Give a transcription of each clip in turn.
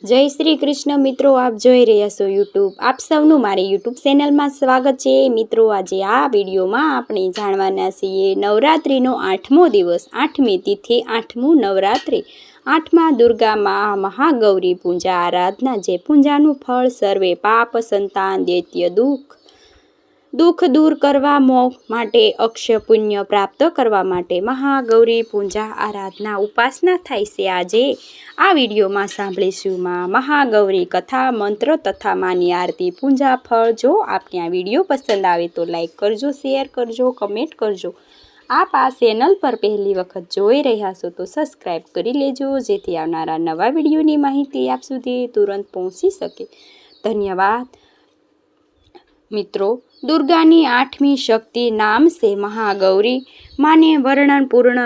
જય શ્રી કૃષ્ણ મિત્રો, આપ જોઈ રહ્યા છો યુટ્યુબ. આપ સૌનું મારી યુટ્યુબ ચેનલમાં સ્વાગત છે. મિત્રો, આજે આ વિડીયોમાં આપણે જાણવાના છીએ નવરાત્રિનો 8મો દિવસ, 8મી તિથિ, 8મું નવરાત્રિ, 8મા દુર્ગા મહાગૌરી પૂજા આરાધના. જે પૂજાનું ફળ સર્વે પાપ, સંતાન, દૈત્ય દુઃખ દૂર કરવા માટે, અક્ષય પુણ્ય પ્રાપ્ત કરવા માટે મહાગૌરી પૂજા આરાધના ઉપાસના થાય છે. આજે આ વિડીયોમાં સાંભળીશું મહાગૌરી કથા, મંત્ર તથા માની આરતી, પૂજા ફળ. જો આપને આ વિડીયો પસંદ આવે તો લાઈક કરજો, શેર કરજો, કમેન્ટ કરજો. આપ આ ચેનલ પર પહેલી વખત જોઈ રહ્યા છો તો સબસ્ક્રાઈબ કરી લેજો, જેથી આવનારા નવા વિડીયોની માહિતી આપ સુધી તુરંત પહોંચી શકે. ધન્યવાદ. મિત્રો, દુર્ગાની 8મી શક્તિ નામ છે મહાગૌરી. માને વર્ણન પૂર્ણ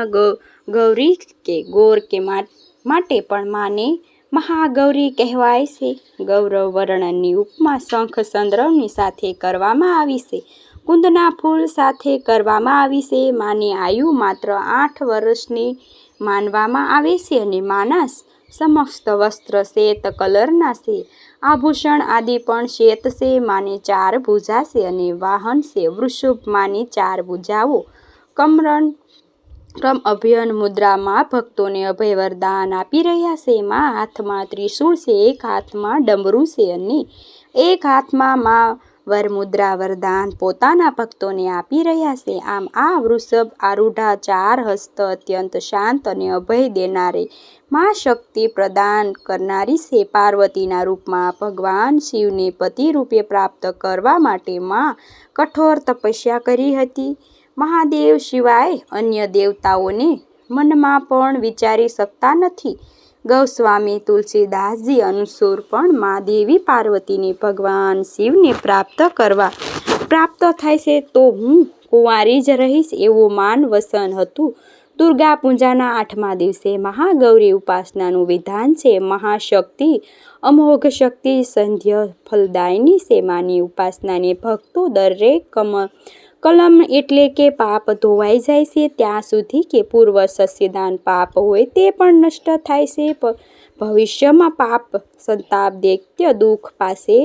ગૌરી કે ગોર કે માટે પણ માને મહાગૌરી કહેવાય છે. ગૌરવ વર્ણનની ઉપમા શંખ ચંદ્રની સાથે કરવામાં આવી છે. કુંદના ફૂલ સાથે કરવામાં આવી છે. માની આયુ માત્ર 8 વર્ષની માનવામાં આવે છે અને માના સમસ્ત વસ્ત્ર શ્વેત કલરના છે. આભૂષણ આદિ પણ શ્વેત છે. માને 4 ભુજા છે અને વાહન છે વૃષભ. માની 4 ભુજાઓ ક્રમ અભયન મુદ્રામાં ભક્તોને અભય વરદાન આપી રહ્યા છે. મા હાથમાં ત્રિશૂળ છે, એક હાથમાં ડમરું છે અને એક હાથમાં મા વરમુદ્રા વરદાન પોતાના ભક્તોને આપી રહ્યા છે. આમ આ વૃષભ આરૂઢા 4 હસ્ત, અત્યંત શાંત અને અભય દેનારી મા શક્તિ પ્રદાન કરનારી છે. પાર્વતીના રૂપમાં ભગવાન શિવને પતિ રૂપે પ્રાપ્ત કરવા માટે મા કઠોર તપસ્યા કરી હતી. મહાદેવ સિવાય અન્ય દેવતાઓને મનમાં પણ વિચારી શકતા નથી. ગોસ્વામી તુલસીદાસજી અનુસાર પણ મા દેવી પાર્વતીને ભગવાન શિવને પ્રાપ્ત થાય છે તો હું કુંવારી જ રહીશ એવું માન વસન હતું. દુર્ગા પૂજાના 8મા દિવસે મહાગૌરી ઉપાસનાનું વિધાન છે. મહાશક્તિ અમોઘ શક્તિ સંધ્ય ફલદાયની છે. માની ઉપાસનાને ભક્તો દરેક કલમ એટલે કે પાપ ધોવાઈ જાય છે ત્યાં સુધી કે પૂર્વ સસ્યદાન પાપ હોય તે પણ નષ્ટ થાય છે. ભવિષ્યમાં પાપ, સંતાપ, દૈત્ય દુઃખ પાસે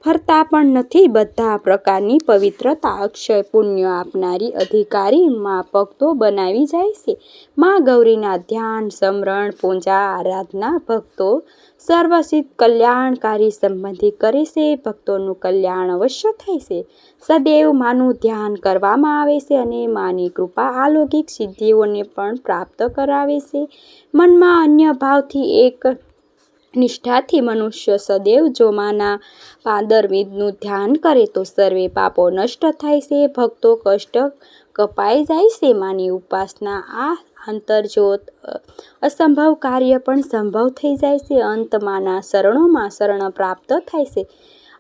ફરતા પણ નથી. બધા પ્રકારની પવિત્રતા, અક્ષય પુણ્ય આપનારી અધિકારી મા ભક્તો બનાવી જાય છે. મા ગૌરીના ધ્યાન, સ્મરણ, પૂજા આરાધના ભક્તો સર્વસિદ્ધ કલ્યાણકારી સંબંધી કરે છે. ભક્તોનું કલ્યાણ અવશ્ય થાય છે. સદૈવ માનું ધ્યાન કરવામાં આવે છે અને માની કૃપા અલૌકિક સિદ્ધિઓને પણ પ્રાપ્ત કરાવે છે. મનમાં અન્ય ભાવથી એક નિષ્ઠાથી મનુષ્ય સદૈવ જો માના પાદરવિંદનું ધ્યાન કરે તો સર્વે પાપો નષ્ટ થાય છે. ભક્તો કષ્ટ કપાઈ જાય છે. માની ઉપાસના આ આંતરજ્યોત અસંભવ કાર્ય પણ સંભવ થઈ જાય છે. અંત માના શરણોમાં શરણ પ્રાપ્ત થાય છે.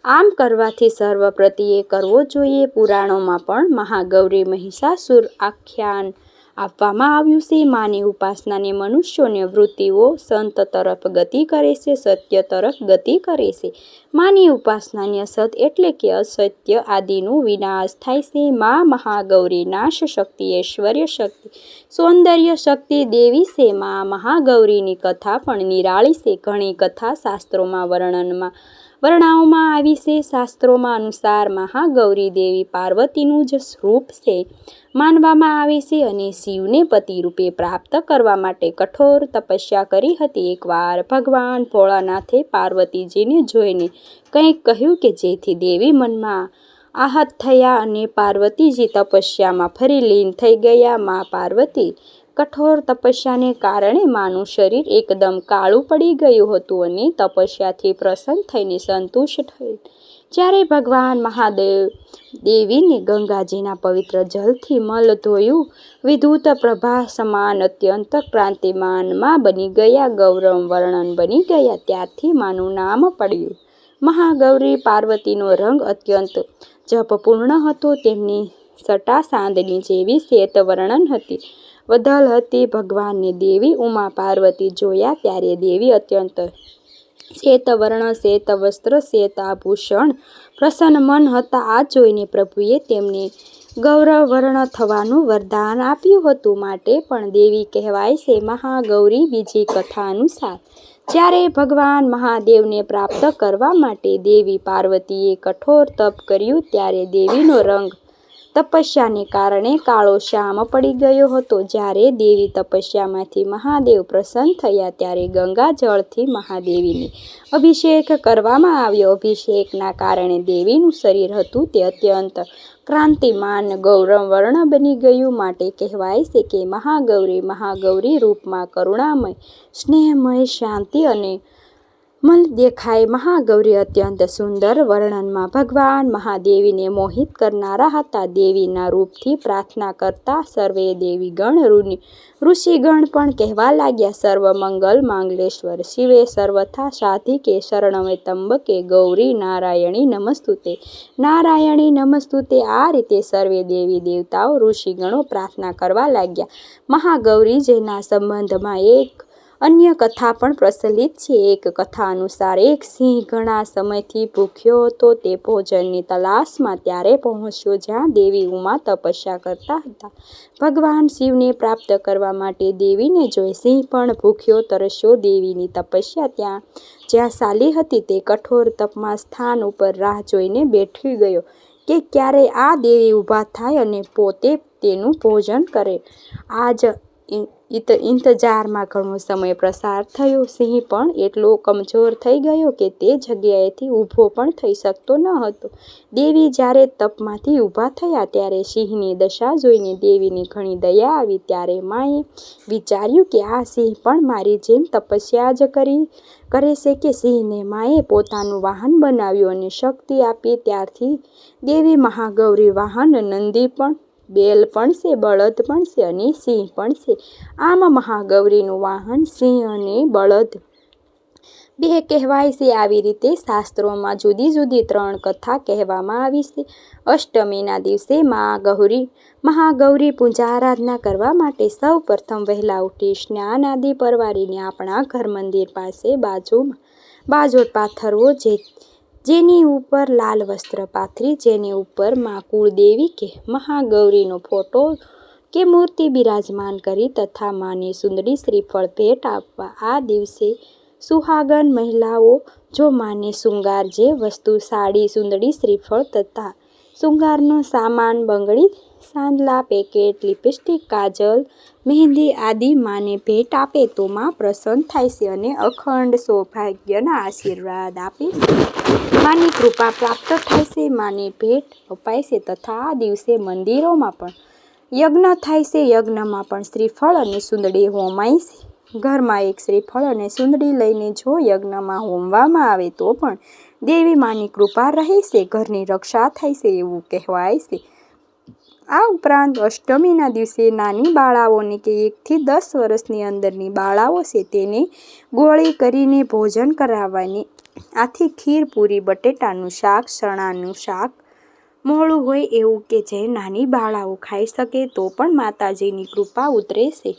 આમ કરવાથી સર્વ પ્રત્યે કરવો જોઈએ. પુરાણોમાં પણ મહાગૌરી મહિષાસુર આખ્યાન આપવામાં આવ્યું છે. માની ઉપાસનાને મનુષ્યોની વૃત્તિઓ સંત તરફ ગતિ કરે છે, સત્ય તરફ ગતિ કરે છે. માની ઉપાસનાની અસત એટલે કે અસત્ય આદિનો વિનાશ થાય છે. મા મહાગૌરી નાશ શક્તિ, ઐશ્વર્ય શક્તિ, સૌંદર્ય શક્તિ દેવી છે. મા મહાગૌરીની કથા પણ નિરાળી છે. ઘણી કથા શાસ્ત્રોમાં વર્ણવવામાં આવી છે. શાસ્ત્રોમાં અનુસાર મહાગૌરી દેવી પાર્વતીનું જ સ્વરૂપ છે માનવામાં આવે છે અને શિવને પતિ રૂપે પ્રાપ્ત કરવા માટે કઠોર તપસ્યા કરી હતી. એકવાર ભગવાન ભોળાનાથે પાર્વતીજીને જોઈને કંઈક કહ્યું કે જેથી દેવી મનમાં આહત થયા અને પાર્વતીજી તપસ્યામાં ફરી લીન થઈ ગયા. મા પાર્વતી કઠોર તપસ્યાને કારણે માનું શરીર એકદમ કાળું પડી ગયું હતું અને તપસ્યાથી પ્રસન્ન થઈને સંતુષ્ટ થઈ. જ્યારે ભગવાન મહાદેવ દેવીને ગંગાજીના પવિત્ર જલથી મલ ધોયું, વિદ્યુત પ્રભા સમાન અત્યંત કાંતિમાન મા બની ગયા, ગૌરવ વર્ણન બની ગયા. ત્યારથી માનું નામ પડ્યું મહાગૌરી. પાર્વતીનો રંગ અત્યંત જપપૂર્ણ હતો. તેમની સટા ચાંદની જેવી શ્વેત વર્ણન હતી, વદલ હતી. ભગવાનને દેવી ઉમા પાર્વતી જોયા ત્યારે દેવી અત્યંત શ્વેત વર્ણ, શ્વેત વસ્ત્ર, શ્વેત આભૂષણ, પ્રસન્ન મન હતા. આ જોઈને પ્રભુએ તેમને ગૌરવર્ણ થવાનું વરદાન આપ્યું હતું. માટે પણ દેવી કહેવાય છે. મહાગૌરી બીજી કથા અનુસાર જ્યારે ભગવાન મહાદેવને પ્રાપ્ત કરવા માટે દેવી પાર્વતીએ કઠોર તપ કર્યું ત્યારે દેવીનો રંગ તપસ્યાને કારણે કાળો શ્યામ પડી ગયો હતો. જ્યારે દેવી તપસ્યામાંથી મહાદેવ પ્રસન્ન થયા ત્યારે ગંગા જળથી મહાદેવીને અભિષેક કરવામાં આવ્યો. અભિષેકના કારણે દેવીનું શરીર હતું તે અત્યંત કાંતિમાન ગૌરવર્ણ બની ગયું. માટે કહેવાય છે કે મહાગૌરી રૂપમાં કરુણામય, સ્નેહમય, શાંતિ અને મલ દેખાય. મહાગૌરી અત્યંત સુંદર વર્ણનમાં ભગવાન મહાદેવીને મોહિત કરનારા હતા. દેવીના રૂપથી પ્રાર્થના કરતા સર્વે દેવીગણ ઋષિગણ પણ કહેવા લાગ્યા, સર્વમંગલ માંગલેશ્વર શિવે સર્વથા સાધિકે શરણમે ત્રંબકે ગૌરી નારાયણી નમસ્તુતે. નારાયણી નમસ્તુતે. આ રીતે સર્વે દેવી દેવતાઓ ઋષિગણો પ્રાર્થના કરવા લાગ્યા. મહાગૌરી જેના સંબંધમાં એક અન્ય કથા પણ પ્રચલિત છે. એક કથા અનુસાર એક સિંહ ઘણા સમયથી ભૂખ્યો હતો. તે ભોજનની તલાશમાં ત્યારે પહોંચ્યો જ્યાં દેવી ઉમા તપસ્યા કરતા હતા. ભગવાન શિવને પ્રાપ્ત કરવા માટે દેવીને જોઈ સિંહ પણ ભૂખ્યો તરસ્યો. દેવીની તપસ્યા જ્યાં ચાલી હતી તે કઠોર તપમાં સ્થાન ઉપર રાહ જોઈને બેઠી ગયો કે ક્યારે આ દેવી ઊભા થાય અને પોતે તેનું ભોજન કરે. આ જ ઇંતજારમાં ઘણો સમય પસાર થયો. સિંહ પણ એટલો કમજોર થઈ ગયો કે તે જગ્યાએથી ઊભો પણ થઈ શકતો ન હતો. દેવી જ્યારે તપમાંથી ઊભા થયા ત્યારે સિંહની દશા જોઈને દેવીને ઘણી દયા આવી. ત્યારે માએ વિચાર્યું કે આ સિંહ પણ મારી જેમ તપસ્યા જ કરે છે કે સિંહને માએ પોતાનું વાહન બનાવ્યું અને શક્તિ આપી. ત્યારથી દેવી મહાગૌરી વાહન નંદી પણ, બેલ પણ છે, બળદ પણ છે અને સિંહ પણ છે. આમ મહાગૌરીનું વાહન સિંહ અને બળદ બે કહેવાય છે. આવી રીતે શાસ્ત્રોમાં જુદી જુદી 3 કથા કહેવામાં આવી છે. અષ્ટમીના દિવસે મહાગૌરી પૂજા આરાધના કરવા માટે સૌ પ્રથમ વહેલા ઉઠી સ્નાન આદિ પરવારીને આપણા ઘર મંદિર પાસે બાજોટ પાથરવો, જેની ઉપર લાલ વસ્ત્ર પાથરી જેની ઉપર મા કુળદેવી કે મહાગૌરીનો ફોટો કે મૂર્તિ બિરાજમાન કરી તથા માને સુંદરી શ્રીફળ ભેટ આપવા. આ દિવસે સુહાગન મહિલાઓ જો માને શૃંગાર જે વસ્તુ સાડી, સુંદરી, શ્રીફળ તથા શૃંગારનો સામાન, બંગડી, સાંદલા, પેકેટ, લિપસ્ટિક, કાજલ, મહેંદી આદિ માને ભેટ આપે તો મા પ્રસન્ન થાય છે અને અખંડ સૌભાગ્યના આશીર્વાદ આપે છે. માની કૃપા પ્રાપ્ત થાય છે. માને ભેટ અપાય છે તથા આ દિવસે મંદિરોમાં પણ યજ્ઞ થાય છે. યજ્ઞમાં પણ શ્રીફળ અને સુંદડી હોમાય છે. ઘરમાં એક શ્રીફળ અને સુંદડી લઈને જો યજ્ઞમાં હોમવામાં આવે તો પણ દેવી માની કૃપા રહે છે, ઘરની રક્ષા થાય છે એવું કહેવાય છે. આ ઉપરાંત અષ્ટમીના દિવસે નાની બાળાઓને કે 1 થી 10 વર્ષની અંદરની બાળાઓ છે તેને ગોળી કરીને ભોજન કરાવવાની. આથી ખીર, પૂરી, બટેટાનું શાક, ચણાનું શાક મોળું હોય એવું કે જે નાની બાળાઓ ખાઈ શકે તો પણ માતાજીની કૃપા ઉતરે છે.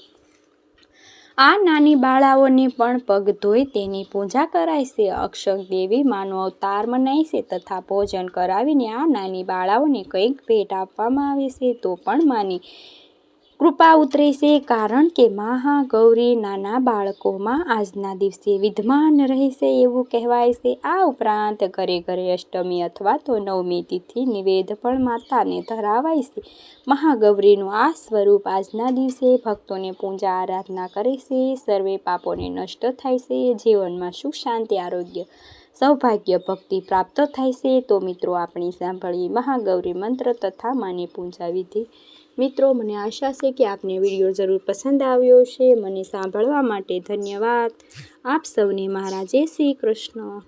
આ નાની બાળાઓને પણ પગ ધોઈ તેની પૂજા કરાય છે. અક્ષક દેવી માનો અવતાર મનાય છે તથા ભોજન કરાવીને આ નાની બાળાઓને કંઈક ભેટ આપવામાં આવે છે તો પણ માની કૃપા ઉતરે છે. કારણ કે મહાગૌરી નાના બાળકોમાં આજના દિવસે વિદ્યમાન રહે છે એવું કહેવાય છે. આ ઉપરાંત ઘરે ઘરે અષ્ટમી અથવા તો નવમી તિથિ નિવેદ પણ માતાને ધરાવાય છે. મહાગૌરીનું આ સ્વરૂપ આજના દિવસે ભક્તોને પૂજા આરાધના કરે છે. સર્વે પાપોને નષ્ટ થાય છે. જીવનમાં સુખ, શાંતિ, આરોગ્ય, સૌભાગ્ય, ભક્તિ પ્રાપ્ત થાય છે. તો મિત્રો આપણે સાંભળીએ મહાગૌરી મંત્ર તથા માની પૂજા વિધિ. મિત્રો મને આશા છે કે આપને વિડીયો જરૂર પસંદ આવ્યો છે. મને સાંભળવા માટે ધન્યવાદ. આપ સૌને મારા જય શ્રી કૃષ્ણ.